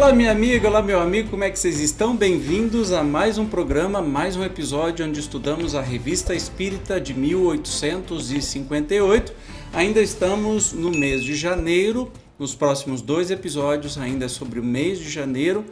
Olá minha amiga, olá meu amigo, como é que vocês estão? Bem-vindos a mais um programa, mais um episódio onde estudamos a Revista Espírita de 1858. Ainda estamos no mês de janeiro, nos próximos 2 episódios ainda é sobre o mês de janeiro.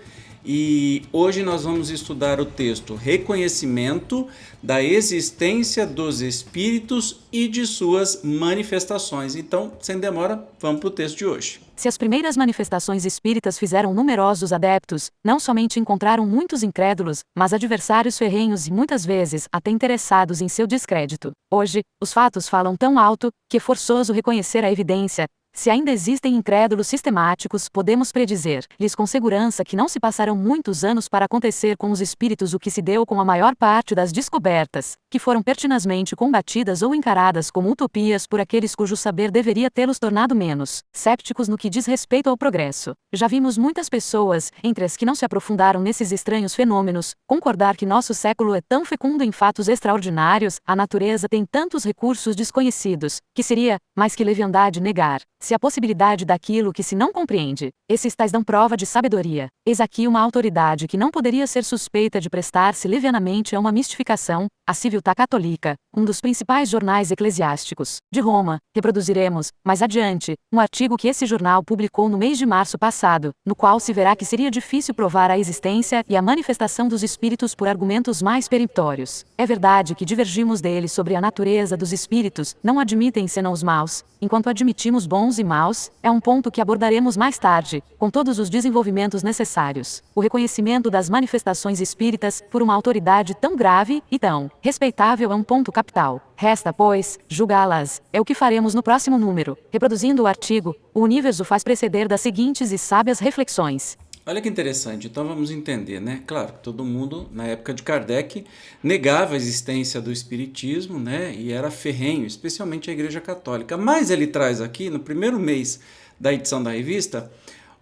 E hoje nós vamos estudar o texto Reconhecimento da Existência dos Espíritos e de suas manifestações. Então, sem demora, vamos para o texto de hoje. Se as primeiras manifestações espíritas fizeram numerosos adeptos, não somente encontraram muitos incrédulos, mas adversários ferrenhos e muitas vezes até interessados em seu descrédito. Hoje, os fatos falam tão alto que é forçoso reconhecer a evidência. Se ainda existem incrédulos sistemáticos, podemos predizer-lhes com segurança que não se passarão muitos anos para acontecer com os espíritos o que se deu com a maior parte das descobertas, que foram pertinazmente combatidas ou encaradas como utopias por aqueles cujo saber deveria tê-los tornado menos cépticos no que diz respeito ao progresso. Já vimos muitas pessoas, entre as que não se aprofundaram nesses estranhos fenômenos, concordar que nosso século é tão fecundo em fatos extraordinários, a natureza tem tantos recursos desconhecidos, que seria mais que leviandade negar se a possibilidade daquilo que se não compreende. Esses tais dão prova de sabedoria. Eis aqui uma autoridade que não poderia ser suspeita de prestar-se levianamente a uma mistificação, a Civiltà Católica, um dos principais jornais eclesiásticos de Roma. Reproduziremos, mais adiante, um artigo que esse jornal publicou no mês de março passado, no qual se verá que seria difícil provar a existência e a manifestação dos espíritos por argumentos mais peremptórios. É verdade que divergimos deles sobre a natureza dos espíritos, não admitem senão os maus, enquanto admitimos bons e maus, é um ponto que abordaremos mais tarde, com todos os desenvolvimentos necessários. O reconhecimento das manifestações espíritas, por uma autoridade tão grave e tão respeitável é um ponto capital. Resta, pois, julgá-las. É o que faremos no próximo número. Reproduzindo o artigo, o universo faz preceder das seguintes e sábias reflexões. Olha que interessante, então vamos entender, né? Claro, todo mundo, na época de Kardec, negava a existência do espiritismo, né? E era ferrenho, especialmente a Igreja Católica. Mas ele traz aqui, no primeiro mês da edição da revista,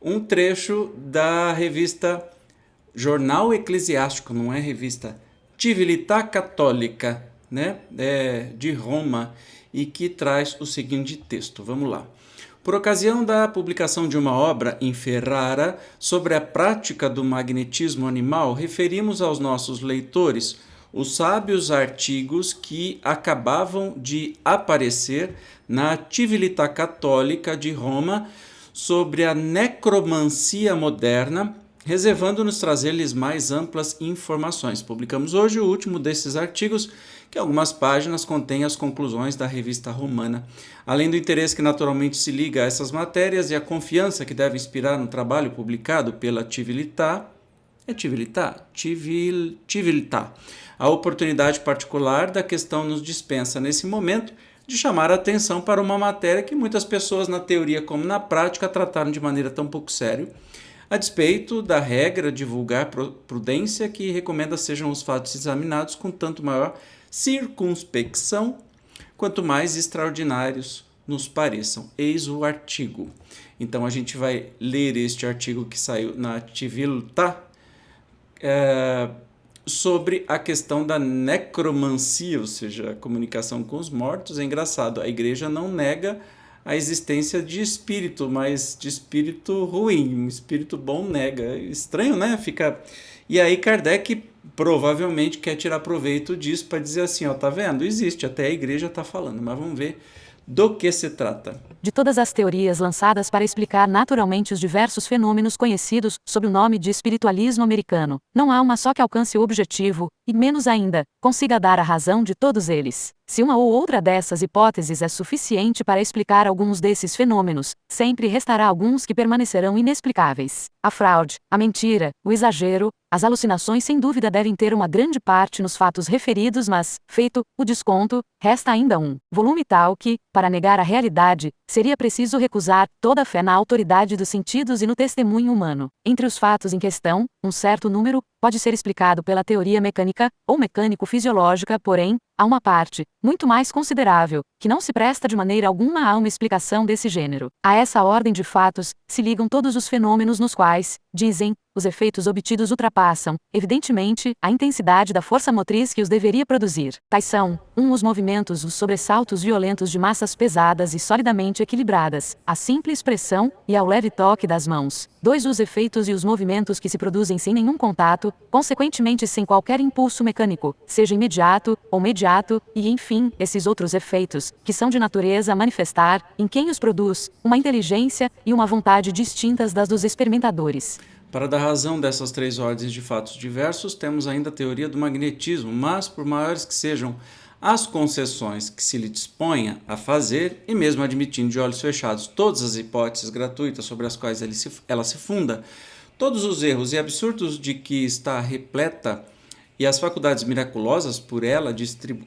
um trecho da revista Jornal Eclesiástico, não é revista Civiltà Católica, né? De Roma, e que traz o seguinte texto. Vamos lá. Por ocasião da publicação de uma obra em Ferrara sobre a prática do magnetismo animal, referimos aos nossos leitores os sábios artigos que acabavam de aparecer na Civiltà Católica de Roma sobre a necromancia moderna, reservando-nos trazer-lhes mais amplas informações. Publicamos hoje o último desses artigos, que algumas páginas contêm as conclusões da revista romana. Além do interesse que naturalmente se liga a essas matérias e a confiança que deve inspirar no trabalho publicado pela Civiltà, Civiltà. A oportunidade particular da questão nos dispensa nesse momento de chamar a atenção para uma matéria que muitas pessoas na teoria como na prática trataram de maneira tão pouco séria, a despeito da regra de vulgar prudência que recomenda sejam os fatos examinados com tanto maior circunspecção, quanto mais extraordinários nos pareçam. Eis o artigo. Então a gente vai ler este artigo que saiu na Civiltà sobre a questão da necromancia, ou seja, a comunicação com os mortos. É engraçado, a igreja não nega a existência de espírito, mas de espírito ruim, um espírito bom nega. Estranho, né? E aí Kardec provavelmente quer tirar proveito disso para dizer assim, ó, tá vendo? Existe, até a igreja está falando, mas vamos ver do que se trata. De todas as teorias lançadas para explicar naturalmente os diversos fenômenos conhecidos sob o nome de espiritualismo americano, não há uma só que alcance o objetivo, e menos ainda, consiga dar a razão de todos eles. Se uma ou outra dessas hipóteses é suficiente para explicar alguns desses fenômenos, sempre restará alguns que permanecerão inexplicáveis. A fraude, a mentira, o exagero, as alucinações sem dúvida devem ter uma grande parte nos fatos referidos, mas, feito o desconto, resta ainda um volume tal que, para negar a realidade, seria preciso recusar toda a fé na autoridade dos sentidos e no testemunho humano. Entre os fatos em questão, um certo número pode ser explicado pela teoria mecânica ou mecânico-fisiológica, porém, há uma parte, muito mais considerável, que não se presta de maneira alguma a uma explicação desse gênero. A essa ordem de fatos se ligam todos os fenômenos nos quais, Dizem, os efeitos obtidos ultrapassam, evidentemente, a intensidade da força motriz que os deveria produzir. Tais são: 1. Os movimentos, os sobressaltos violentos de massas pesadas e solidamente equilibradas, a simples pressão e ao leve toque das mãos. 2. Os efeitos e os movimentos que se produzem sem nenhum contato, consequentemente sem qualquer impulso mecânico, seja imediato ou mediato, e, enfim, esses outros efeitos, que são de natureza a manifestar, em quem os produz, uma inteligência e uma vontade distintas das dos experimentadores. Para dar razão dessas três ordens de fatos diversos, temos ainda a teoria do magnetismo, mas por maiores que sejam as concessões que se lhe disponha a fazer, e mesmo admitindo de olhos fechados todas as hipóteses gratuitas sobre as quais ela se funda, todos os erros e absurdos de que está repleta e as faculdades miraculosas por ela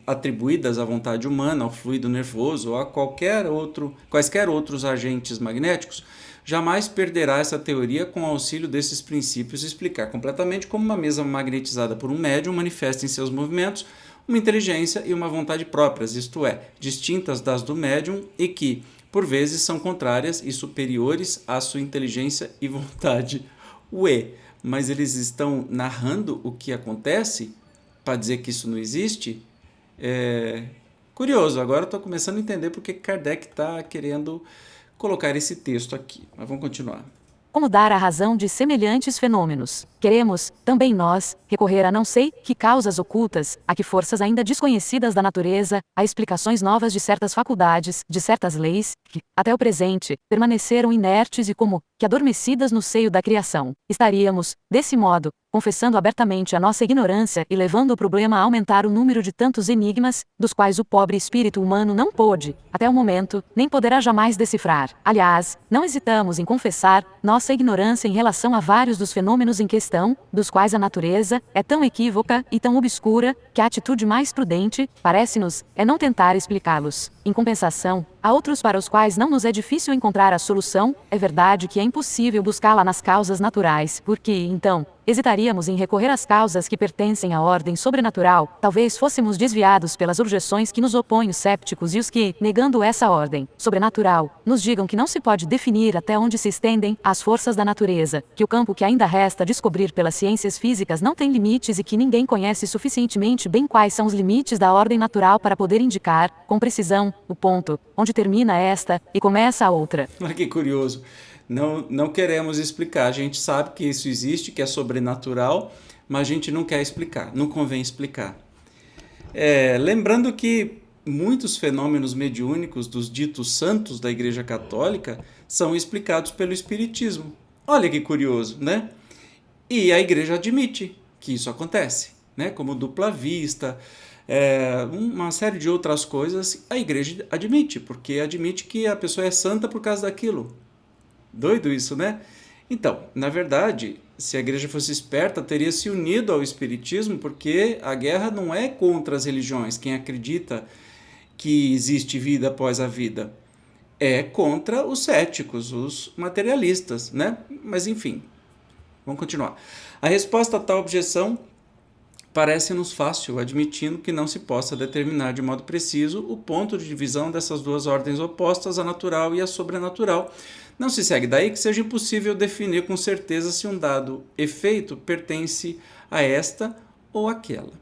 atribuídas à vontade humana, ao fluido nervoso ou a quaisquer outros agentes magnéticos, jamais perderá essa teoria com o auxílio desses princípios explicar completamente como uma mesa magnetizada por um médium manifesta em seus movimentos uma inteligência e uma vontade próprias, isto é, distintas das do médium e que, por vezes, são contrárias e superiores à sua inteligência e vontade. Mas eles estão narrando o que acontece para dizer que isso não existe? Curioso, agora estou começando a entender porque Kardec está querendo colocar esse texto aqui, mas vamos continuar. Como dar a razão de semelhantes fenômenos? Queremos, também nós, recorrer a não sei que causas ocultas, a que forças ainda desconhecidas da natureza, a explicações novas de certas faculdades, de certas leis, que, até o presente, permaneceram inertes e como que adormecidas no seio da criação. Estaríamos, desse modo, confessando abertamente a nossa ignorância e levando o problema a aumentar o número de tantos enigmas, dos quais o pobre espírito humano não pôde, até o momento, nem poderá jamais decifrar. Aliás, não hesitamos em confessar nossa ignorância em relação a vários dos fenômenos em questão, dos quais a natureza é tão equívoca e tão obscura, que a atitude mais prudente, parece-nos, é não tentar explicá-los. Em compensação, há outros para os quais não nos é difícil encontrar a solução, é verdade que é impossível buscá-la nas causas naturais, porque, então, hesitaríamos em recorrer às causas que pertencem à ordem sobrenatural, talvez fôssemos desviados pelas objeções que nos opõem os sépticos e os que, negando essa ordem sobrenatural, nos digam que não se pode definir até onde se estendem as forças da natureza, que o campo que ainda resta descobrir pelas ciências físicas não tem limites e que ninguém conhece suficientemente bem quais são os limites da ordem natural para poder indicar, com precisão, o ponto onde termina esta e começa a outra. Olha que curioso. Não queremos explicar. A gente sabe que isso existe, que é sobrenatural, mas a gente não quer explicar, não convém explicar. Lembrando que muitos fenômenos mediúnicos dos ditos santos da Igreja Católica são explicados pelo Espiritismo. Olha que curioso, né? E a Igreja admite que isso acontece, né? Como dupla vista, uma série de outras coisas, a Igreja admite, porque admite que a pessoa é santa por causa daquilo. Doido isso, né? Então, na verdade, se a igreja fosse esperta, teria se unido ao Espiritismo, porque a guerra não é contra as religiões, quem acredita que existe vida após a vida. É contra os céticos, os materialistas, né? Mas enfim, vamos continuar. A resposta a tal objeção parece-nos fácil, admitindo que não se possa determinar de modo preciso o ponto de divisão dessas duas ordens opostas, a natural e a sobrenatural. Não se segue daí que seja impossível definir com certeza se um dado efeito pertence a esta ou aquela.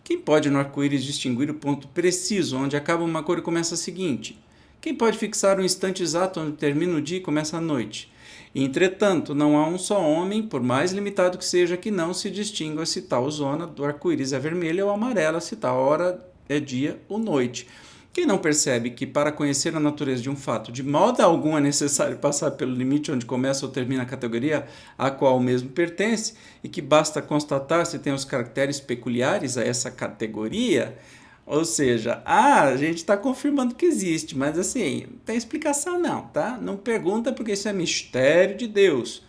Quem pode no arco-íris distinguir o ponto preciso onde acaba uma cor e começa a seguinte? Quem pode fixar o instante exato onde termina o dia e começa a noite? Entretanto, não há um só homem, por mais limitado que seja, que não se distingua se tal zona do arco-íris é vermelha ou amarela, se tal hora é dia ou noite. Quem não percebe que, para conhecer a natureza de um fato, de modo algum é necessário passar pelo limite onde começa ou termina a categoria a qual o mesmo pertence, e que basta constatar se tem os caracteres peculiares a essa categoria? Ou seja, a gente está confirmando que existe, mas assim, não tem explicação não, tá? Não pergunta porque isso é mistério de Deus.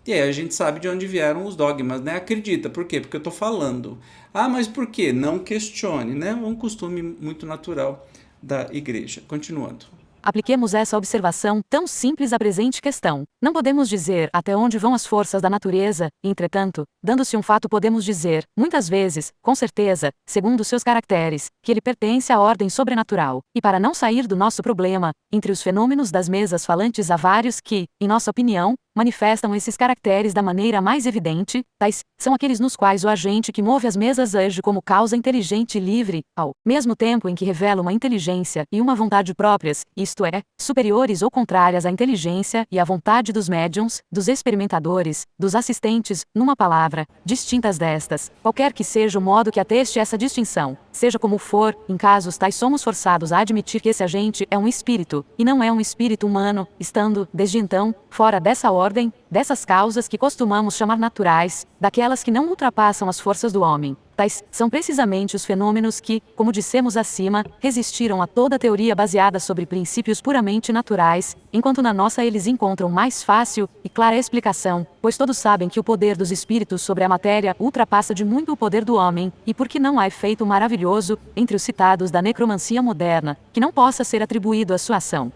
E aí a gente sabe de onde vieram os dogmas, né? Acredita. Por quê? Porque eu estou falando. Mas por quê? Não questione, né? É um costume muito natural da igreja. Continuando. Apliquemos essa observação tão simples à presente questão. Não podemos dizer até onde vão as forças da natureza, entretanto, dando-se um fato podemos dizer, muitas vezes, com certeza, segundo seus caracteres, que ele pertence à ordem sobrenatural. E para não sair do nosso problema, entre os fenômenos das mesas falantes há vários que, em nossa opinião, manifestam esses caracteres da maneira mais evidente, tais são aqueles nos quais o agente que move as mesas age como causa inteligente e livre, ao mesmo tempo em que revela uma inteligência e uma vontade próprias, isto é, superiores ou contrárias à inteligência e à vontade dos médiums, dos experimentadores, dos assistentes, numa palavra, distintas destas, qualquer que seja o modo que ateste essa distinção. Seja como for, em casos tais somos forçados a admitir que esse agente é um espírito, e não é um espírito humano, estando, desde então, fora dessa ordem, dessas causas que costumamos chamar naturais, daquelas que não ultrapassam as forças do homem. Tais são precisamente os fenômenos que, como dissemos acima, resistiram a toda teoria baseada sobre princípios puramente naturais, enquanto na nossa eles encontram mais fácil e clara explicação, pois todos sabem que o poder dos espíritos sobre a matéria ultrapassa de muito o poder do homem, e porque não há efeito maravilhoso, entre os citados da necromancia moderna, que não possa ser atribuído à sua ação.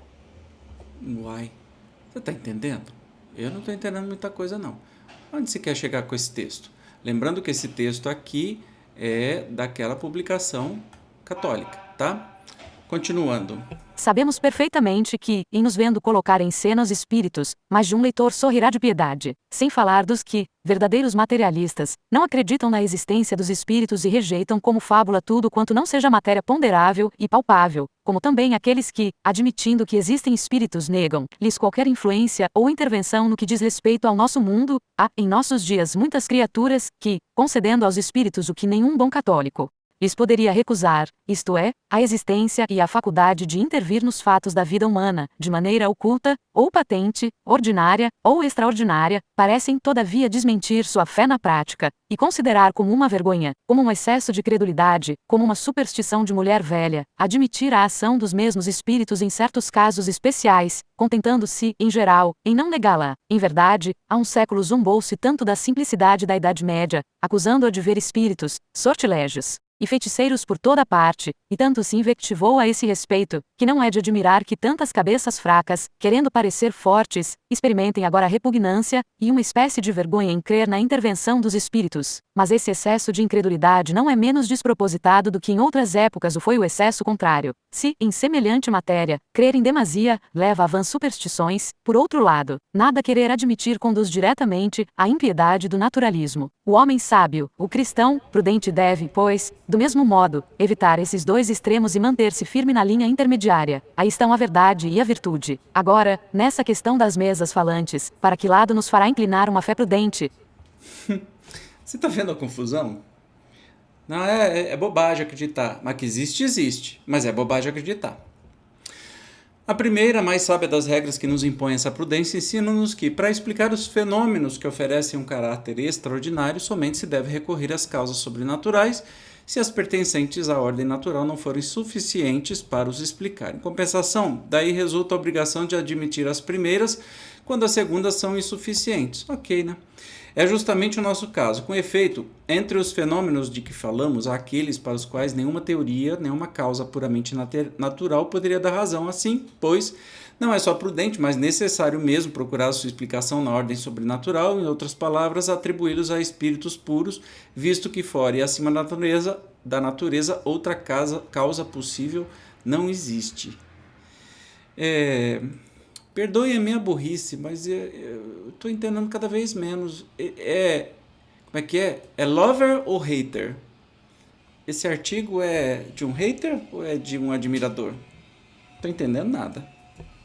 Uai, você está entendendo? Eu não estou entendendo muita coisa, não. Onde se quer chegar com esse texto? Lembrando que esse texto aqui é daquela publicação católica, tá? Continuando. Sabemos perfeitamente que, em nos vendo colocar em cena os espíritos, mais de um leitor sorrirá de piedade, sem falar dos que, verdadeiros materialistas, não acreditam na existência dos espíritos e rejeitam como fábula tudo quanto não seja matéria ponderável e palpável, como também aqueles que, admitindo que existem espíritos, negam-lhes qualquer influência ou intervenção no que diz respeito ao nosso mundo. Há, em nossos dias, muitas criaturas que, concedendo aos espíritos o que nenhum bom católico lhes poderia recusar, isto é, a existência e a faculdade de intervir nos fatos da vida humana, de maneira oculta, ou patente, ordinária, ou extraordinária, parecem todavia desmentir sua fé na prática, e considerar como uma vergonha, como um excesso de credulidade, como uma superstição de mulher velha, admitir a ação dos mesmos espíritos em certos casos especiais, contentando-se, em geral, em não negá-la. Em verdade, há um século zombou-se tanto da simplicidade da Idade Média, acusando-a de ver espíritos, sortilégios e feiticeiros por toda parte, e tanto se invectivou a esse respeito, que não é de admirar que tantas cabeças fracas, querendo parecer fortes, experimentem agora repugnância, e uma espécie de vergonha em crer na intervenção dos espíritos. Mas esse excesso de incredulidade não é menos despropositado do que em outras épocas o foi o excesso contrário. Se, em semelhante matéria, crer em demasia, leva a vãs superstições, por outro lado, nada querer admitir conduz diretamente à impiedade do naturalismo. O homem sábio, o cristão, prudente deve, pois, do mesmo modo, evitar esses dois extremos e manter-se firme na linha intermediária. Aí estão a verdade e a virtude. Agora, nessa questão das mesas falantes, para que lado nos fará inclinar uma fé prudente? Você está vendo a confusão? Não, é bobagem acreditar. Mas que existe, existe. Mas é bobagem acreditar. A primeira, mais sábia das regras que nos impõe essa prudência, ensina-nos que, para explicar os fenômenos que oferecem um caráter extraordinário, somente se deve recorrer às causas sobrenaturais, se as pertencentes à ordem natural não forem suficientes para os explicar. Em compensação, daí resulta a obrigação de admitir as primeiras, quando as segundas são insuficientes. Ok, né? É justamente o nosso caso. Com efeito, entre os fenômenos de que falamos, há aqueles para os quais nenhuma teoria, nenhuma causa puramente natural poderia dar razão. Assim, pois, não é só prudente, mas necessário mesmo procurar sua explicação na ordem sobrenatural, em outras palavras, atribuí-los a espíritos puros, visto que fora e acima da natureza outra causa possível não existe. Perdoem a minha burrice, mas eu estou entendendo cada vez menos. Como é que é? É lover ou hater? Esse artigo é de um hater ou é de um admirador? Não estou entendendo nada.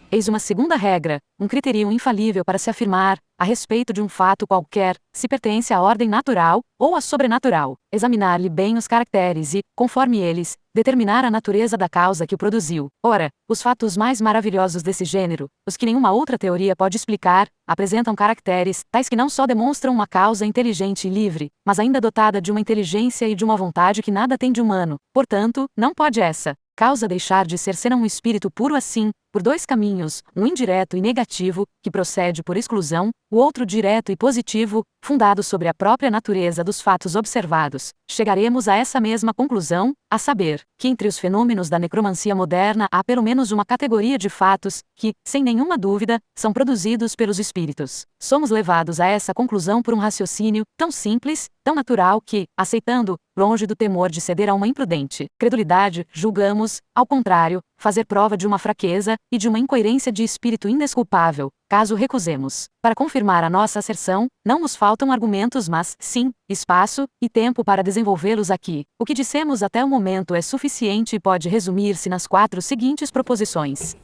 Eis uma segunda regra, um critério infalível para se afirmar, a respeito de um fato qualquer, se pertence à ordem natural ou à sobrenatural, examinar-lhe bem os caracteres e, conforme eles, determinar a natureza da causa que o produziu. Ora, os fatos mais maravilhosos desse gênero, os que nenhuma outra teoria pode explicar, apresentam caracteres tais que não só demonstram uma causa inteligente e livre, mas ainda dotada de uma inteligência e de uma vontade que nada tem de humano. Portanto, não pode essa causa deixar de ser senão um espírito puro assim, por dois caminhos, um indireto e negativo, que procede por exclusão, o outro direto e positivo, fundado sobre a própria natureza dos fatos observados. Chegaremos a essa mesma conclusão, a saber, que entre os fenômenos da necromancia moderna há pelo menos uma categoria de fatos, que, sem nenhuma dúvida, são produzidos pelos espíritos. Somos levados a essa conclusão por um raciocínio tão simples, tão natural que, aceitando, longe do temor de ceder a uma imprudente credulidade, julgamos, ao contrário, fazer prova de uma fraqueza e de uma incoerência de espírito indesculpável, caso recusemos. Para confirmar a nossa asserção, não nos faltam argumentos, mas, sim, espaço e tempo para desenvolvê-los aqui. O que dissemos até o momento é suficiente e pode resumir-se nas 4 seguintes proposições.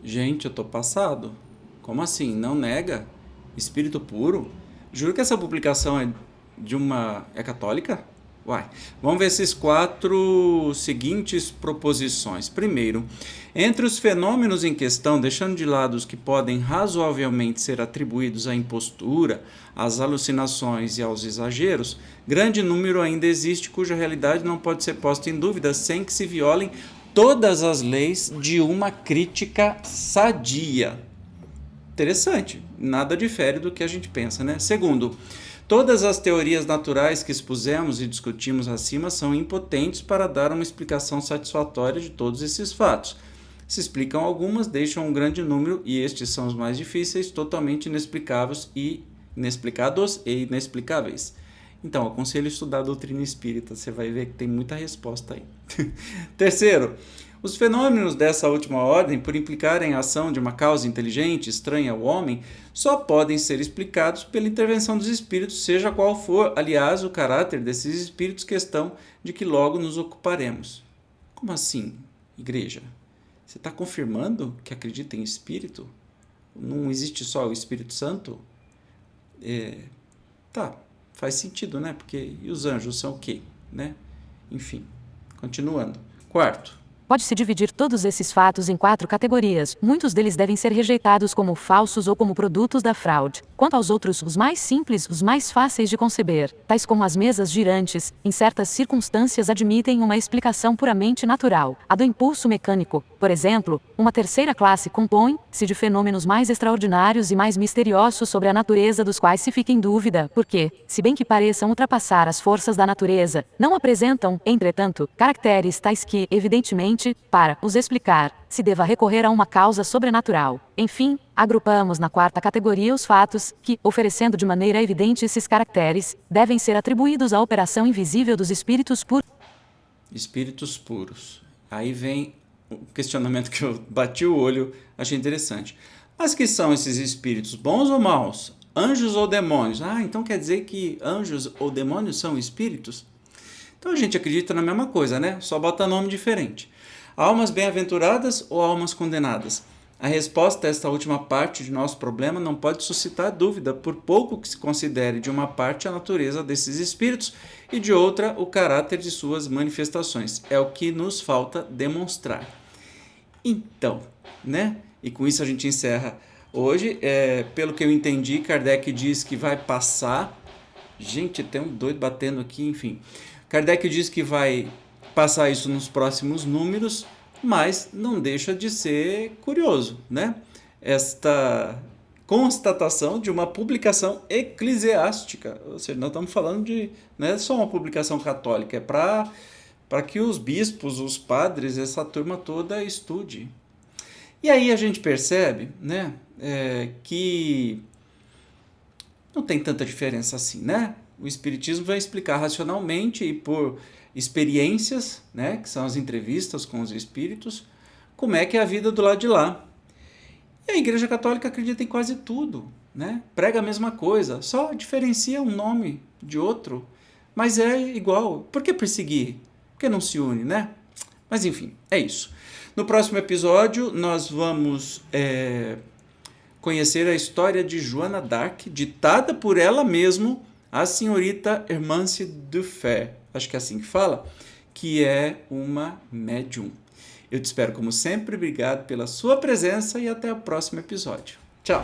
Gente, eu tô passado. Como assim? Não nega? Espírito puro? Juro que essa publicação é católica? Uai, vamos ver esses 4 seguintes proposições. Primeiro, entre os fenômenos em questão, deixando de lado os que podem razoavelmente ser atribuídos à impostura, às alucinações e aos exageros, grande número ainda existe cuja realidade não pode ser posta em dúvida sem que se violem todas as leis de uma crítica sadia. Interessante, nada difere do que a gente pensa, né? Segundo, todas as teorias naturais que expusemos e discutimos acima são impotentes para dar uma explicação satisfatória de todos esses fatos. Se explicam algumas, deixam um grande número, e estes são os mais difíceis, totalmente inexplicados e inexplicáveis. Então, aconselho estudar a doutrina espírita, você vai ver que tem muita resposta aí. Terceiro, os fenômenos dessa última ordem, por implicarem a ação de uma causa inteligente, estranha ao homem, só podem ser explicados pela intervenção dos espíritos, seja qual for, aliás, o caráter desses espíritos, questão de que logo nos ocuparemos. Como assim, igreja? Você está confirmando que acredita em espírito? Não existe só o Espírito Santo? Tá, faz sentido, né? Porque e os anjos são o quê? Né? Enfim, continuando. Quarto. Pode-se dividir todos esses fatos em 4 categorias. Muitos deles devem ser rejeitados como falsos ou como produtos da fraude. Quanto aos outros, os mais simples, os mais fáceis de conceber, tais como as mesas girantes, em certas circunstâncias admitem uma explicação puramente natural. A do impulso mecânico, por exemplo, uma terceira classe compõe-se de fenômenos mais extraordinários e mais misteriosos sobre a natureza dos quais se fica em dúvida, porque, se bem que pareçam ultrapassar as forças da natureza, não apresentam, entretanto, caracteres tais que, evidentemente, para os explicar, se deva recorrer a uma causa sobrenatural. Enfim, agrupamos na 4ª categoria os fatos que, oferecendo de maneira evidente esses caracteres, devem ser atribuídos à operação invisível dos espíritos puros. Espíritos puros. Aí vem um questionamento que eu bati o olho, achei interessante. Mas que são esses espíritos, bons ou maus? Anjos ou demônios? Então quer dizer que anjos ou demônios são espíritos? Então a gente acredita na mesma coisa, né? Só bota nome diferente. Almas bem-aventuradas ou almas condenadas? A resposta a esta última parte de nosso problema não pode suscitar dúvida, por pouco que se considere de uma parte a natureza desses espíritos e de outra o caráter de suas manifestações. É o que nos falta demonstrar. Então, né? E com isso a gente encerra hoje. Pelo que eu entendi, Kardec diz que vai passar... Gente, tem um doido batendo aqui, enfim. Kardec diz que vai passar isso nos próximos números, mas não deixa de ser curioso, né? Esta constatação de uma publicação eclesiástica, ou seja, nós estamos falando de, não é só uma publicação católica, é para que os bispos, os padres, essa turma toda estude. E aí a gente percebe, né, que não tem tanta diferença assim, né? O Espiritismo vai explicar racionalmente e por experiências, né, que são as entrevistas com os espíritos, como é que é a vida do lado de lá. E a Igreja Católica acredita em quase tudo, né? Prega a mesma coisa, só diferencia um nome de outro, mas é igual. Por que perseguir? Por que não se une, né? Mas enfim, é isso. No próximo episódio nós vamos conhecer a história de Joana d'Arc, ditada por ela mesma, a senhorita Hermance Dufay, acho que é assim que fala, que é uma médium. Eu te espero como sempre, obrigado pela sua presença e até o próximo episódio. Tchau!